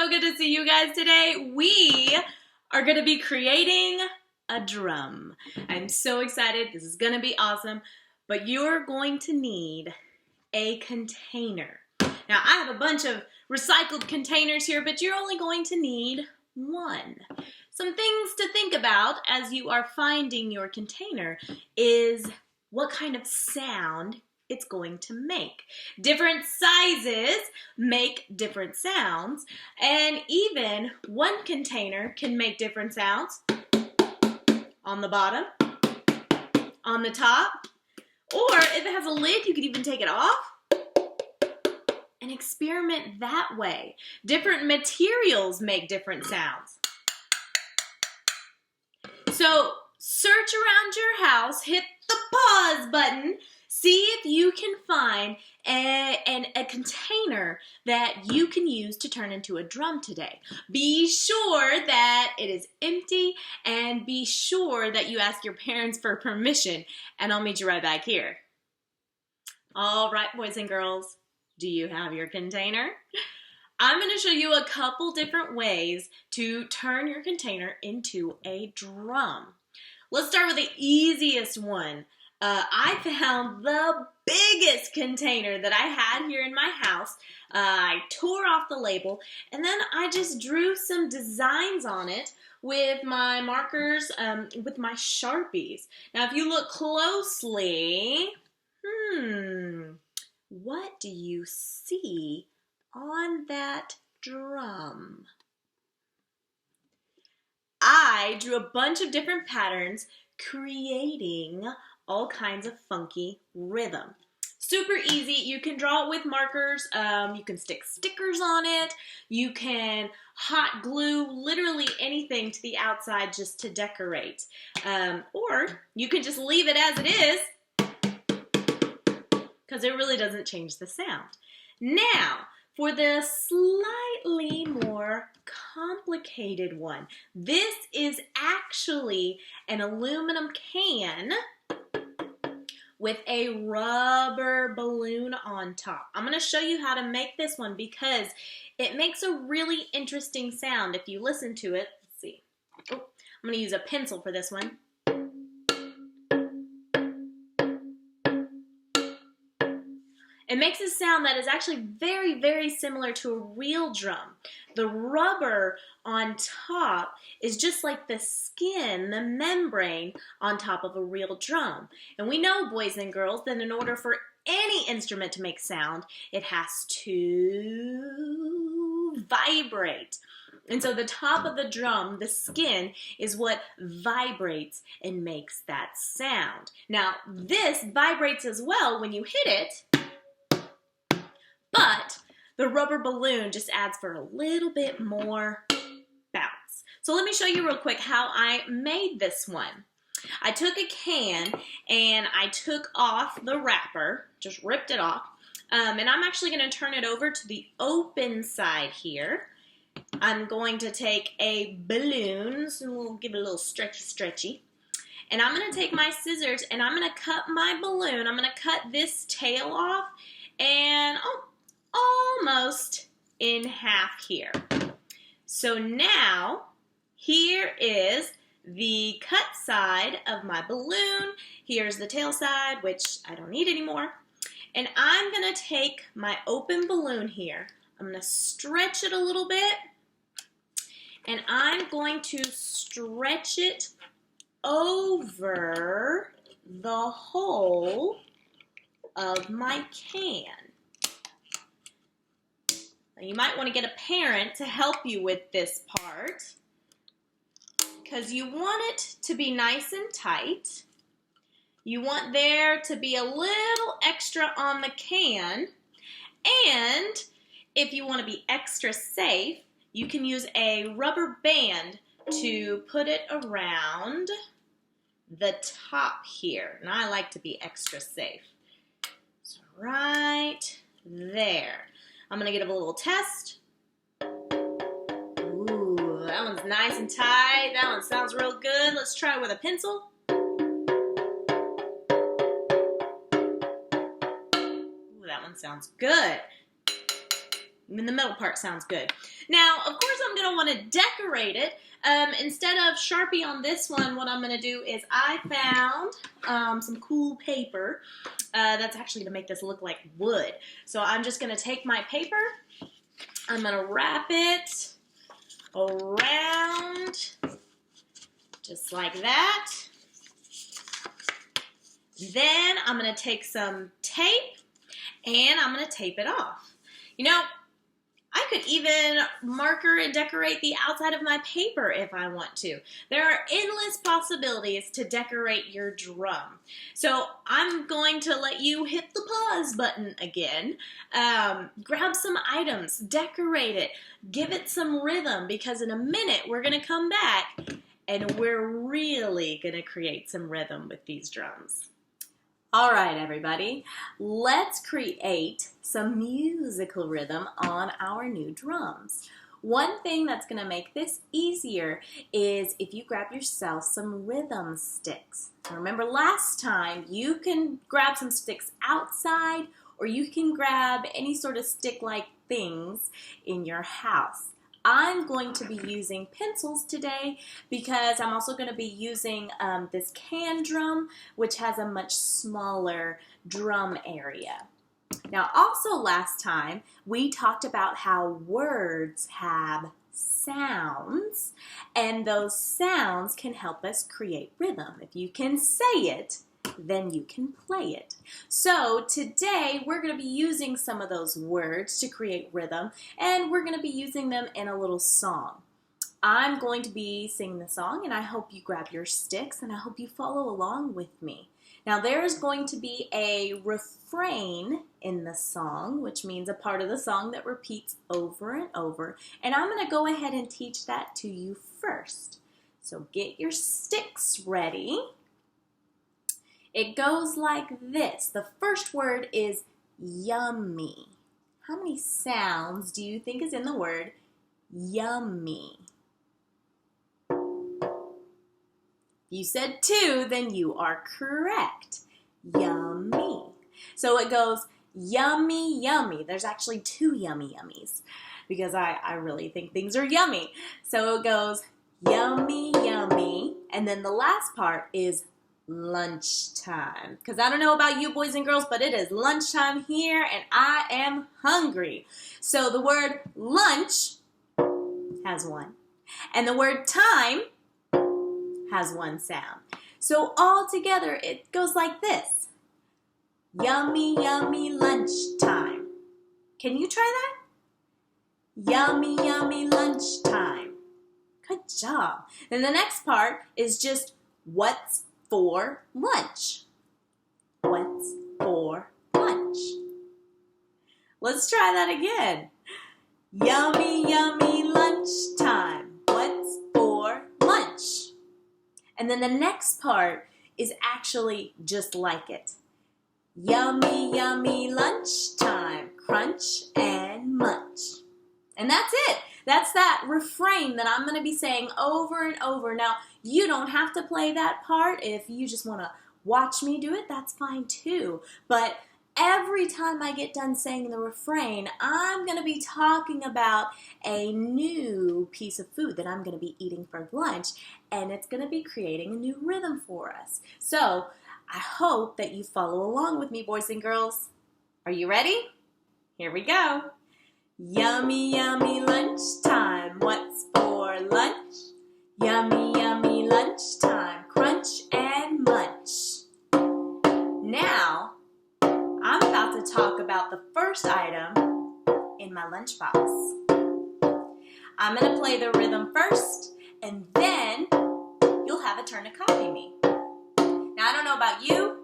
so good to see you guys today. We are going to be creating a drum. I'm so excited. This is going to be awesome. But you're going to need a container. Now, I have a bunch of recycled containers here, but you're only going to need one. Some things to think about as you are finding your container is what kind of sound it's going to make. Different sizes make different sounds, and even one container can make different sounds on the bottom, on the top, or if it has a lid, you could even take it off and experiment that way. Different materials make different sounds. So search around your house, hit the pause button, see if you can find a container that you can use to turn into a drum today. Be sure that it is empty and be sure that you ask your parents for permission, and I'll meet you right back here. All right, boys and girls, do you have your container? I'm going to show you a couple different ways to turn your container into a drum. Let's start with the easiest one. I found the biggest container that I had here in my house. I tore off the label and then I just drew some designs on it with my markers, with my Sharpies. Now if you look closely, what do you see on that drum? I drew a bunch of different patterns creating all kinds of funky rhythm. Super easy. You can draw it with markers. You can stick stickers on it. You can hot glue literally anything to the outside just to decorate. Or you can just leave it as it is because it really doesn't change the sound. Now, for the slightly more complicated one, this is actually an aluminum can with a rubber balloon on top. I'm going to show you how to make this one because it makes a really interesting sound if you listen to it. Let's see. Oh, I'm going to use a pencil for this one. It makes a sound that is actually very, very similar to a real drum. The rubber on top is just like the skin, the membrane on top of a real drum. And we know, boys and girls, that in order for any instrument to make sound, it has to vibrate. And so the top of the drum, the skin, is what vibrates and makes that sound. Now, this vibrates as well when you hit it, but the rubber balloon just adds for a little bit more bounce. So let me show you real quick how I made this one. I took a can and I took off the wrapper, just ripped it off, and I'm actually going to turn it over to the open side here. I'm going to take a balloon, so we'll give it a little stretchy. And I'm going to take my scissors and I'm going to cut my balloon. I'm going to cut this tail off and almost in half here. So now, here is the cut side of my balloon. Here's the tail side, which I don't need anymore. And I'm going to take my open balloon here. I'm going to stretch it a little bit. And I'm going to stretch it over the hole of my can. Now, you might want to get a parent to help you with this part because you want it to be nice and tight. You want there to be a little extra on the can, and if you want to be extra safe, you can use a rubber band to put it around the top here. And I like to be extra safe. So right there. I'm going to give it a little test. Ooh, that one's nice and tight. That one sounds real good. Let's try it with a pencil. Ooh, that one sounds good. And the middle part sounds good. Now, of course, I'm going to want to decorate it. Instead of Sharpie on this one, what I'm going to do is I found some cool paper that's actually going to make this look like wood. So I'm just going to take my paper. I'm going to wrap it around just like that. Then I'm going to take some tape and I'm going to tape it off. You know, I could even marker and decorate the outside of my paper if I want to. There are endless possibilities to decorate your drum. So I'm going to let you hit the pause button again. Grab some items, decorate it, give it some rhythm, because in a minute we're going to come back and we're really going to create some rhythm with these drums. All right, everybody, let's create some musical rhythm on our new drums. One thing that's going to make this easier is if you grab yourself some rhythm sticks. Remember last time, you can grab some sticks outside or you can grab any sort of stick-like things in your house. I'm going to be using pencils today because I'm also going to be using this can drum, which has a much smaller drum area. Now, also last time, we talked about how words have sounds, and those sounds can help us create rhythm. If you can say it, then you can play it. So today we're going to be using some of those words to create rhythm, and we're going to be using them in a little song. I'm going to be singing the song, and I hope you grab your sticks and I hope you follow along with me. Now there is going to be a refrain in the song, which means a part of the song that repeats over and over, and I'm going to go ahead and teach that to you first. So get your sticks ready. It goes like this. The first word is yummy. How many sounds do you think is in the word yummy? If you said 2, then you are correct. Yummy. So it goes yummy, yummy. There's actually 2 yummy yummies because I really think things are yummy. So it goes yummy, yummy. And then the last part is lunchtime, because I don't know about you boys and girls, but it is lunchtime here and I am hungry. So the word lunch has 1 and the word time has 1 sound. So all together it goes like this: yummy, yummy lunchtime. Can you try that? Yummy, yummy lunchtime. Good job. Then the next part is just what's for lunch. What's for lunch? Let's try that again. Yummy, yummy lunchtime. What's for lunch? And then the next part is actually just like it. Yummy, yummy lunchtime. Crunch and munch. And that's it. That's that refrain that I'm going to be saying over and over. Now, you don't have to play that part. If you just want to watch me do it, that's fine too. But every time I get done saying the refrain, I'm going to be talking about a new piece of food that I'm going to be eating for lunch, and it's going to be creating a new rhythm for us. So I hope that you follow along with me, boys and girls. Are you ready? Here we go. Yummy, yummy lunchtime. What's for lunch? Yummy, yummy lunchtime. Crunch and munch. Now, I'm about to talk about the first item in my lunchbox. I'm going to play the rhythm first, and then you'll have a turn to copy me. Now, I don't know about you,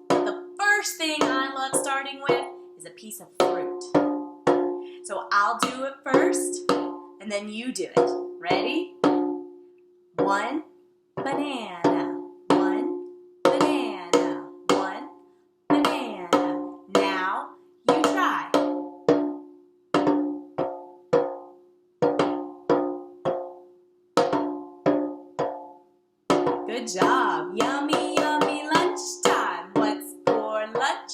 but the first thing I love starting with is a piece of fruit. So I'll do it first, and then you do it. Ready? 1 banana, 1 banana, 1 banana. Now you try. Good job. Yummy, yummy lunchtime. What's for lunch?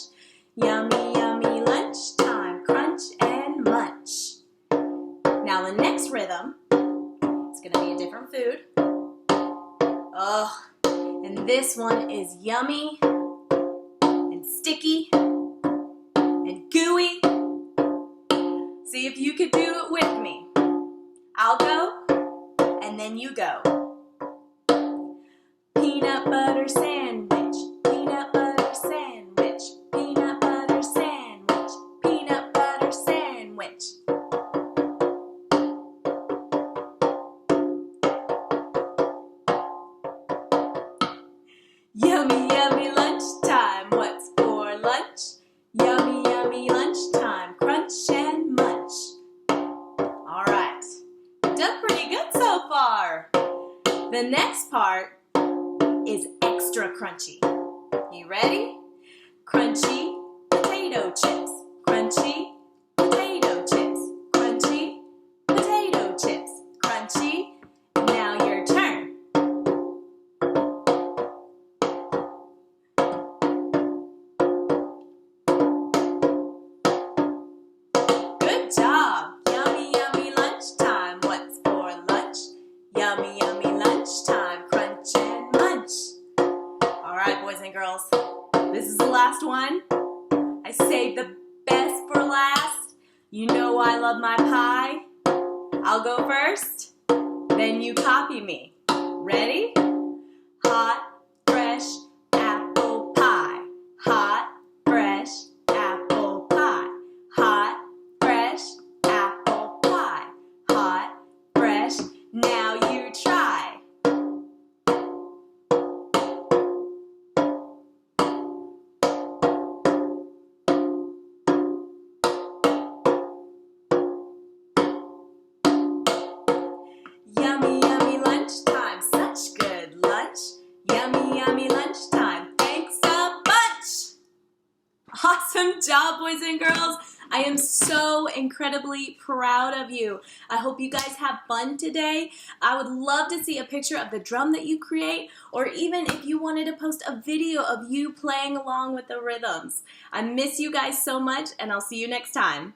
Yummy, yummy lunchtime. Crunch and munch. gonna be a different food. Oh, and this one is yummy and sticky and gooey. See if you could do it with me. I'll go, and then you go. Peanut butter sandwich, peanut butter sandwich, peanut butter sandwich, peanut butter sandwich. Yummy, yummy lunchtime, what's for lunch? Yummy, yummy lunchtime, crunch and munch. All right, done pretty good so far. The next part is extra crunchy. You ready? Crunchy potato chips, crunchy potato chips, crunchy potato chips, crunchy. Now your turn. Good job. Yummy, yummy lunchtime. What's for lunch? Yummy, yummy lunchtime. Crunch and munch. All right, boys and girls. This is the last one. I saved the best for last. You know I love my pie. I'll go first. Then you copy me. Ready? Hot, fresh apple pie. Hot, fresh apple pie. Hot, fresh apple pie. Hot, fresh. Now you try. Yummy, yummy lunchtime. Such good lunch. Yummy, yummy lunchtime. Thanks a bunch. Awesome job, boys and girls. I am so incredibly proud of you. I hope you guys have fun today. I would love to see a picture of the drum that you create, or even if you wanted to post a video of you playing along with the rhythms. I miss you guys so much, and I'll see you next time.